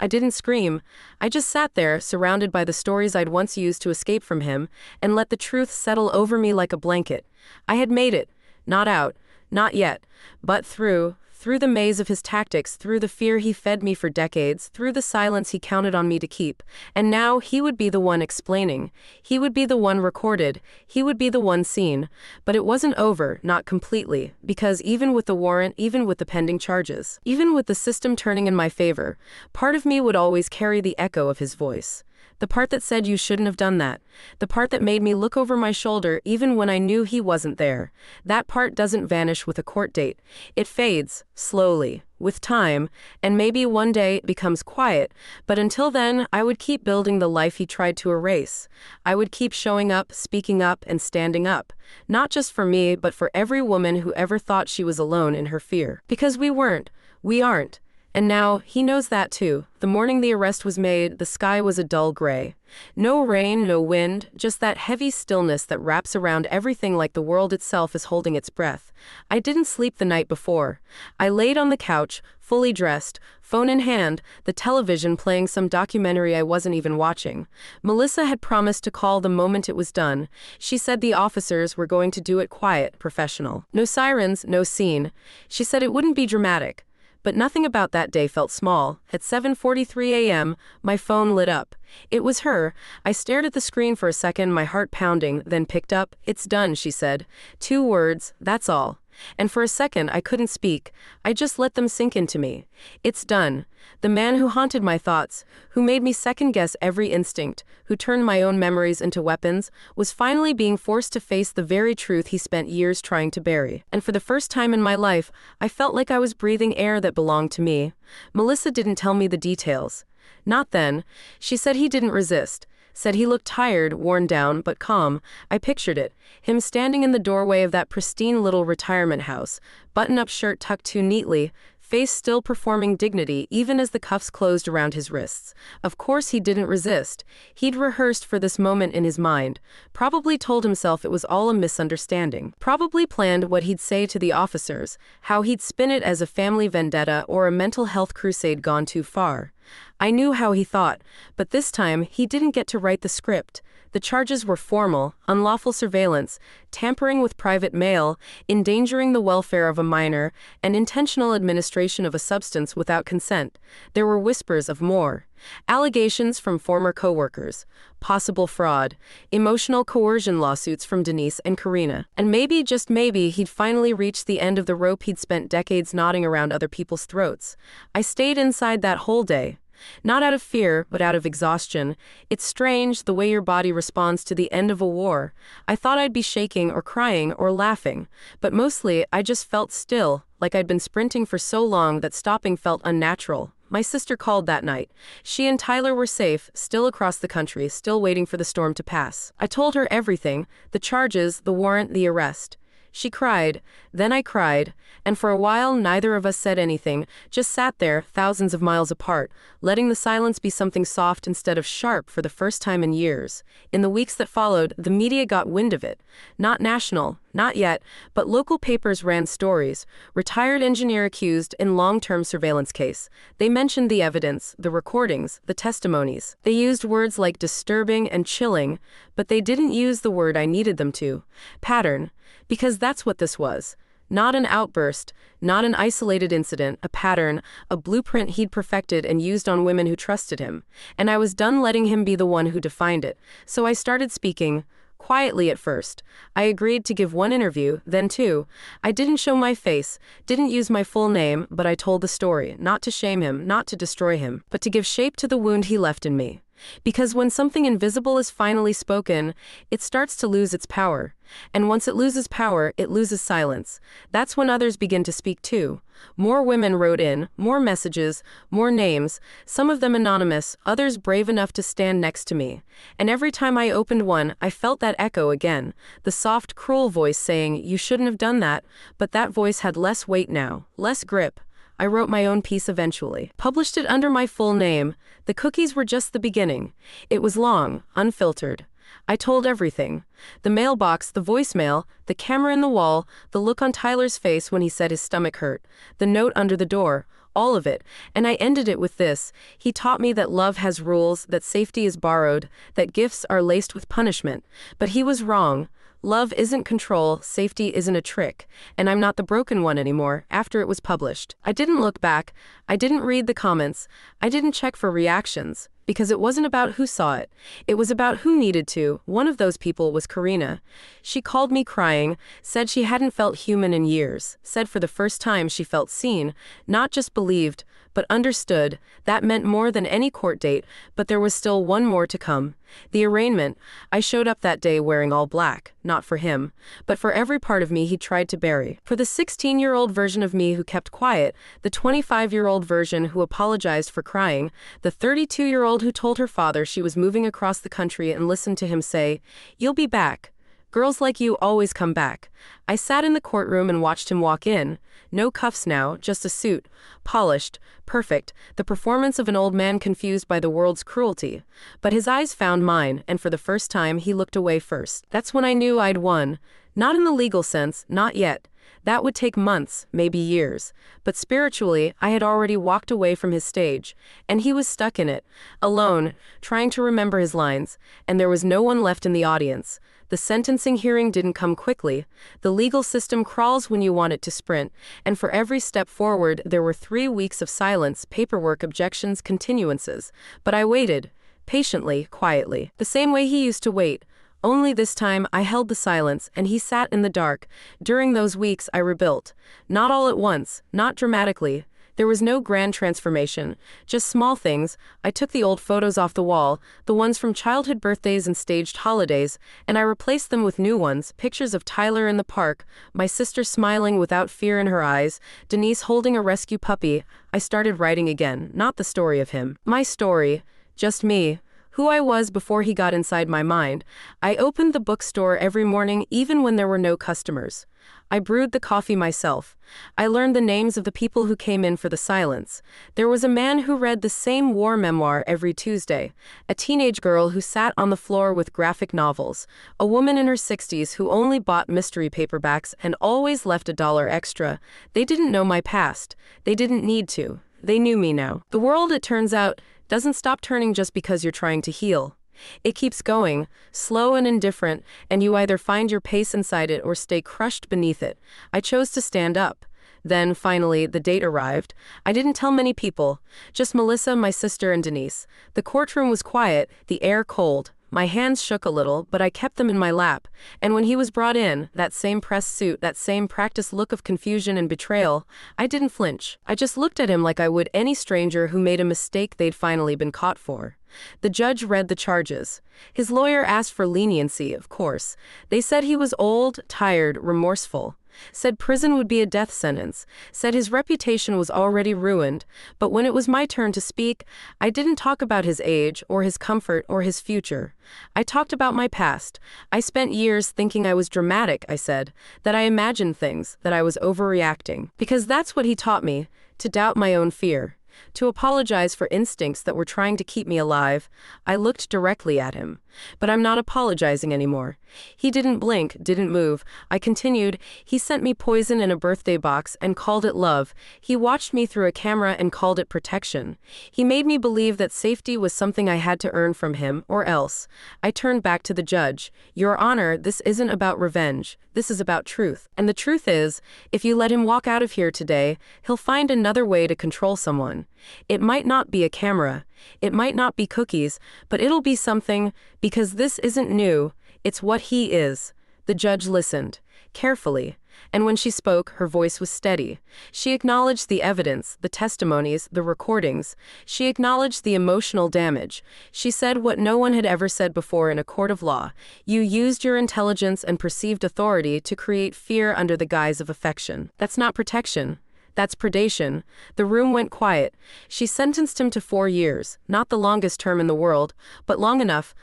Speaker 1: I didn't scream. I just sat there, surrounded by the stories I'd once used to escape from him, and let the truth settle over me like a blanket. I had made it. Not out. Not yet. But through the maze of his tactics, through the fear he fed me for decades, through the silence he counted on me to keep. And now he would be the one explaining. He would be the one recorded. He would be the one seen. But it wasn't over, not completely, because even with the warrant, even with the pending charges, even with the system turning in my favor, part of me would always carry the echo of his voice. The part that said you shouldn't have done that. The part that made me look over my shoulder even when I knew he wasn't there. That part doesn't vanish with a court date. It fades, slowly, with time, and maybe one day it becomes quiet. But until then, I would keep building the life he tried to erase. I would keep showing up, speaking up, and standing up. Not just for me, but for every woman who ever thought she was alone in her fear. Because we weren't. We aren't. And now, he knows that too. The morning the arrest was made, the sky was a dull gray. No rain, no wind, just that heavy stillness that wraps around everything like the world itself is holding its breath. I didn't sleep the night before. I laid on the couch, fully dressed, phone in hand, the television playing some documentary I wasn't even watching. Melissa had promised to call the moment it was done. She said the officers were going to do it quiet, professional. No sirens, no scene. She said it wouldn't be dramatic. But nothing about that day felt small. At 7:43 a.m., my phone lit up. It was her. I stared at the screen for a second, my heart pounding, then picked up. "It's done," she said. 2 words, that's all. And for a second, I couldn't speak. I just let them sink into me. It's done. The man who haunted my thoughts, who made me second-guess every instinct, who turned my own memories into weapons, was finally being forced to face the very truth he spent years trying to bury. And for the first time in my life, I felt like I was breathing air that belonged to me. Melissa didn't tell me the details. Not then. She said he didn't resist. Said he looked tired, worn down, but calm. I pictured it. Him standing in the doorway of that pristine little retirement house, button-up shirt tucked too neatly, face still performing dignity even as the cuffs closed around his wrists. Of course he didn't resist. He'd rehearsed for this moment in his mind, probably told himself it was all a misunderstanding, probably planned what he'd say to the officers, how he'd spin it as a family vendetta or a mental health crusade gone too far. I knew how he thought, but this time he didn't get to write the script. The charges were formal: unlawful surveillance, tampering with private mail, endangering the welfare of a minor, and intentional administration of a substance without consent. There were whispers of more. Allegations from former co-workers, possible fraud, emotional coercion lawsuits from Denise and Karina. And maybe, just maybe, he'd finally reached the end of the rope he'd spent decades knotting around other people's throats. I stayed inside that whole day. Not out of fear, but out of exhaustion. It's strange, the way your body responds to the end of a war. I thought I'd be shaking or crying or laughing, but mostly I just felt still, like I'd been sprinting for so long that stopping felt unnatural. My sister called that night. She and Tyler were safe, still across the country, still waiting for the storm to pass. I told her everything, the charges, the warrant, the arrest. She cried, then I cried, and for a while neither of us said anything, just sat there, thousands of miles apart, letting the silence be something soft instead of sharp for the first time in years. In the weeks that followed, the media got wind of it. Not national, not yet, but local papers ran stories. Retired engineer accused in long-term surveillance case. They mentioned the evidence, the recordings, the testimonies. They used words like disturbing and chilling, but they didn't use the word I needed them to: pattern. Because that's what this was. Not an outburst, not an isolated incident, a pattern, a blueprint he'd perfected and used on women who trusted him. And I was done letting him be the one who defined it. So I started speaking. Quietly at first. I agreed to give 1 interview, then 2. I didn't show my face, didn't use my full name, but I told the story, not to shame him, not to destroy him, but to give shape to the wound he left in me. Because when something invisible is finally spoken, it starts to lose its power. And once it loses power, it loses silence. That's when others begin to speak too. More women wrote in, more messages, more names, some of them anonymous, others brave enough to stand next to me. And every time I opened one, I felt that echo again, the soft, cruel voice saying, "You shouldn't have done that," but that voice had less weight now, less grip. I wrote my own piece eventually. Published it under my full name. The cookies were just the beginning. It was long, unfiltered. I told everything. The mailbox, the voicemail, the camera in the wall, the look on Tyler's face when he said his stomach hurt, the note under the door, all of it. And I ended it with this: he taught me that love has rules, that safety is borrowed, that gifts are laced with punishment. But he was wrong. Love isn't control, safety isn't a trick, and I'm not the broken one anymore. After it was published, I didn't look back, I didn't read the comments, I didn't check for reactions, because it wasn't about who saw it. It was about who needed to. One of those people was Karina. She called me crying, said she hadn't felt human in years, said for the first time she felt seen, not just believed, but understood. That meant more than any court date, but there was still one more to come. The arraignment. I showed up that day wearing all black, not for him, but for every part of me he tried to bury. For the 16-year-old version of me who kept quiet, the 25-year-old version who apologized for crying, the 32-year-old who told her father she was moving across the country and listened to him say, "You'll be back. Girls like you always come back." I sat in the courtroom and watched him walk in. No cuffs now, just a suit. Polished, perfect, the performance of an old man confused by the world's cruelty. But his eyes found mine, and for the first time he looked away first. That's when I knew I'd won. Not in the legal sense, not yet. That would take months, maybe years. But spiritually, I had already walked away from his stage, and he was stuck in it, alone, trying to remember his lines, and there was no one left in the audience. The sentencing hearing didn't come quickly. The legal system crawls when you want it to sprint, and for every step forward, there were 3 weeks of silence, paperwork, objections, continuances. But I waited, patiently, quietly, the same way he used to wait. Only this time, I held the silence, and he sat in the dark. During those weeks, I rebuilt. Not all at once, not dramatically. There was no grand transformation, just small things. I took the old photos off the wall, the ones from childhood birthdays and staged holidays, and I replaced them with new ones, pictures of Tyler in the park, my sister smiling without fear in her eyes, Denise holding a rescue puppy. I started writing again, not the story of him. My story, just me. Who I was before he got inside my mind. I opened the bookstore every morning even when there were no customers. I brewed the coffee myself. I learned the names of the people who came in for the silence. There was a man who read the same war memoir every Tuesday, a teenage girl who sat on the floor with graphic novels, a woman in her 60s who only bought mystery paperbacks and always left $1 extra. They didn't know my past. They didn't need to. They knew me now. The world, it turns out, doesn't stop turning just because you're trying to heal. It keeps going, slow and indifferent, and you either find your pace inside it or stay crushed beneath it. I chose to stand up. Then, finally, the date arrived. I didn't tell many people, just Melissa, my sister, and Denise. The courtroom was quiet, the air cold. My hands shook a little, but I kept them in my lap. And when he was brought in, that same press suit, that same practiced look of confusion and betrayal, I didn't flinch. I just looked at him like I would any stranger who made a mistake they'd finally been caught for. The judge read the charges. His lawyer asked for leniency, of course. They said he was old, tired, remorseful. Said prison would be a death sentence. Said his reputation was already ruined. But when it was my turn to speak, I didn't talk about his age, or his comfort, or his future. I talked about my past. I spent years thinking I was dramatic, I said. That I imagined things, that I was overreacting. Because that's what he taught me, to doubt my own fear. To apologize for instincts that were trying to keep me alive. I looked directly at him. But I'm not apologizing anymore. He didn't blink, didn't move. I continued. He sent me poison in a birthday box and called it love. He watched me through a camera and called it protection. He made me believe that safety was something I had to earn from him, or else. I turned back to the judge. Your Honor, this isn't about revenge. This is about truth. And the truth is, if you let him walk out of here today, he'll find another way to control someone. It might not be a camera. It might not be cookies, but it'll be something, because this isn't new. It's what he is. The judge listened, carefully, and when she spoke, her voice was steady. She acknowledged the evidence, the testimonies, the recordings. She acknowledged the emotional damage. She said what no one had ever said before in a court of law. You used your intelligence and perceived authority to create fear under the guise of affection. That's not protection. That's predation. The room went quiet. She sentenced him to 4 years, not the longest term in the world, but long enough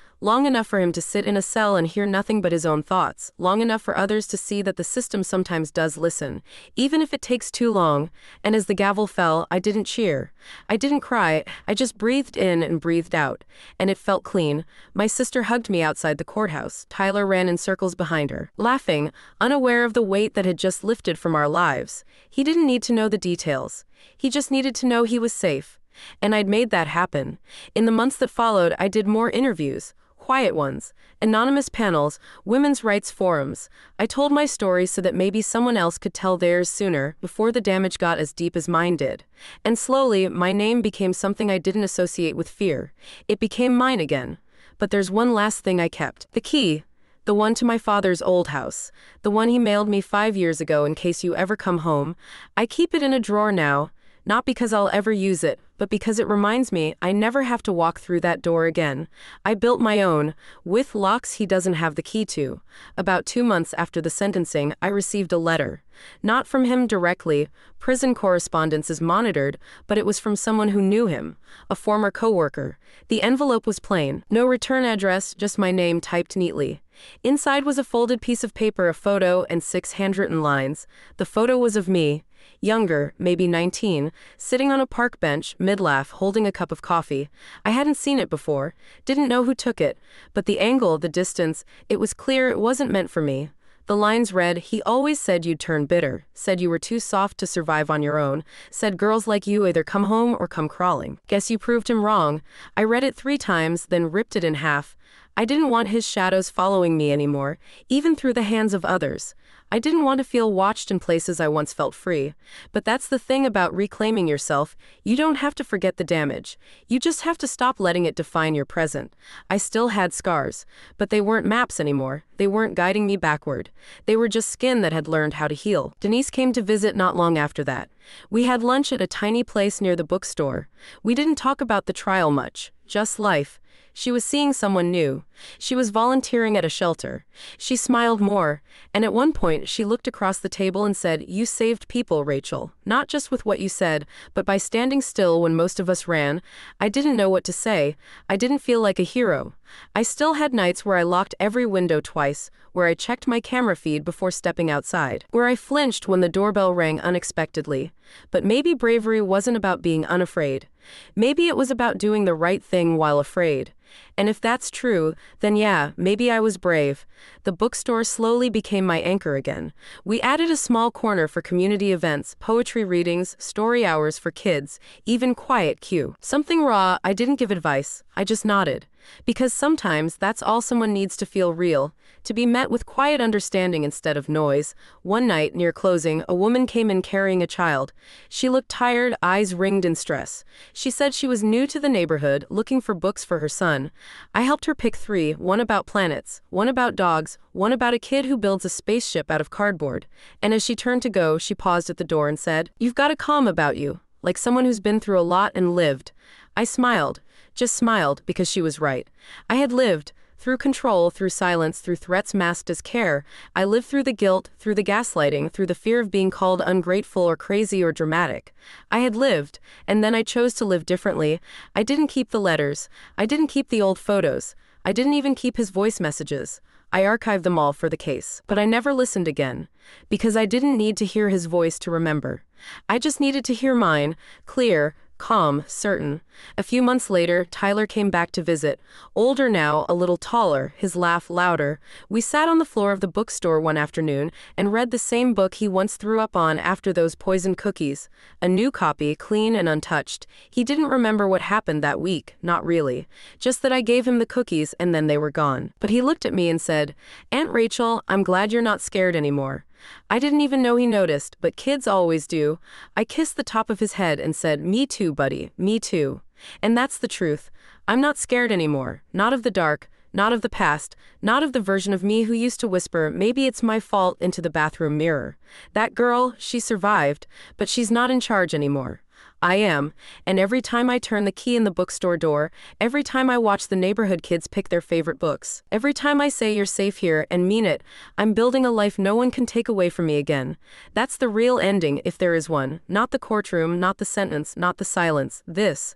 Speaker 1: for him to sit in a cell and hear nothing but his own thoughts, long enough for others to see that the system sometimes does listen, even if it takes too long. And as the gavel fell, I didn't cheer. I didn't cry. I just breathed in and breathed out, and it felt clean. My sister hugged me outside the courthouse. Tyler ran in circles behind her, laughing, unaware of the weight that had just lifted from our lives. He didn't need to know the details. He just needed to know he was safe. And I'd made that happen. In the months that followed, I did more interviews. Quiet ones, anonymous panels, women's rights forums. I told my story so that maybe someone else could tell theirs sooner, before the damage got as deep as mine did. And slowly, my name became something I didn't associate with fear. It became mine again. But there's one last thing I kept. The key. The one to my father's old house. The one he mailed me 5 years ago in case you ever come home. I keep it in a drawer now. Not because I'll ever use it, but because it reminds me I never have to walk through that door again. I built my own, with locks he doesn't have the key to. About 2 months after the sentencing, I received a letter. Not from him directly. Prison correspondence is monitored, but it was from someone who knew him, a former coworker. The envelope was plain. No return address, just my name typed neatly. Inside was a folded piece of paper, a photo, and 6 handwritten lines. The photo was of me. Younger, maybe 19, sitting on a park bench, mid-laugh, holding a cup of coffee. I hadn't seen it before, didn't know who took it, but the angle, the distance, it was clear it wasn't meant for me. The lines read, "He always said you'd turn bitter, said you were too soft to survive on your own, said girls like you either come home or come crawling. Guess you proved him wrong." I read it 3 times, then ripped it in half. I didn't want his shadows following me anymore, even through the hands of others. I didn't want to feel watched in places I once felt free. But that's the thing about reclaiming yourself. You don't have to forget the damage. You just have to stop letting it define your present. I still had scars, but they weren't maps anymore. They weren't guiding me backward. They were just skin that had learned how to heal. Denise came to visit not long after that. We had lunch at a tiny place near the bookstore. We didn't talk about the trial much, just life. She was seeing someone new. She was volunteering at a shelter. She smiled more, and at one point she looked across the table and said, "You saved people, Rachel, not just with what you said, but by standing still when most of us ran." I didn't know what to say. I didn't feel like a hero. I still had nights where I locked every window twice, where I checked my camera feed before stepping outside, where I flinched when the doorbell rang unexpectedly. But maybe bravery wasn't about being unafraid. Maybe it was about doing the right thing while afraid. And if that's true, then yeah, maybe I was brave. The bookstore slowly became my anchor again. We added a small corner for community events, poetry readings, story hours for kids, even quiet Q. Something raw. I didn't give advice. I just nodded. Because sometimes that's all someone needs to feel real, to be met with quiet understanding instead of noise. One night, near closing, a woman came in carrying a child. She looked tired, eyes ringed in stress. She said she was new to the neighborhood, looking for books for her son. I helped her pick 3, one about planets, one about dogs, one about a kid who builds a spaceship out of cardboard. And as she turned to go, she paused at the door and said, "You've got a calm about you, like someone who's been through a lot and lived." I smiled. Just smiled, because she was right. I had lived. Through control, through silence, through threats masked as care. I lived through the guilt, through the gaslighting, through the fear of being called ungrateful or crazy or dramatic. I had lived, and then I chose to live differently. I didn't keep the letters. I didn't keep the old photos. I didn't even keep his voice messages. I archived them all for the case. But I never listened again. Because I didn't need to hear his voice to remember. I just needed to hear mine, clear, calm, certain. A few months later, Tyler came back to visit. Older now, a little taller, his laugh louder. We sat on the floor of the bookstore one afternoon and read the same book he once threw up on after those poisoned cookies. A new copy, clean and untouched. He didn't remember what happened that week, not really. Just that I gave him the cookies and then they were gone. But he looked at me and said, "Aunt Rachel, I'm glad you're not scared anymore." I didn't even know he noticed, but kids always do. I kissed the top of his head and said, "Me too, buddy, me too." And that's the truth. I'm not scared anymore. Not of the dark, not of the past, not of the version of me who used to whisper, "Maybe it's my fault," into the bathroom mirror. That girl, she survived, but she's not in charge anymore. I am, and every time I turn the key in the bookstore door, every time I watch the neighborhood kids pick their favorite books, every time I say "you're safe here" and mean it, I'm building a life no one can take away from me again. That's the real ending, if there is one. Not the courtroom, not the sentence, not the silence. This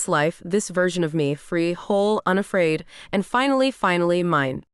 Speaker 1: life, this version of me, free, whole, unafraid, and finally mine.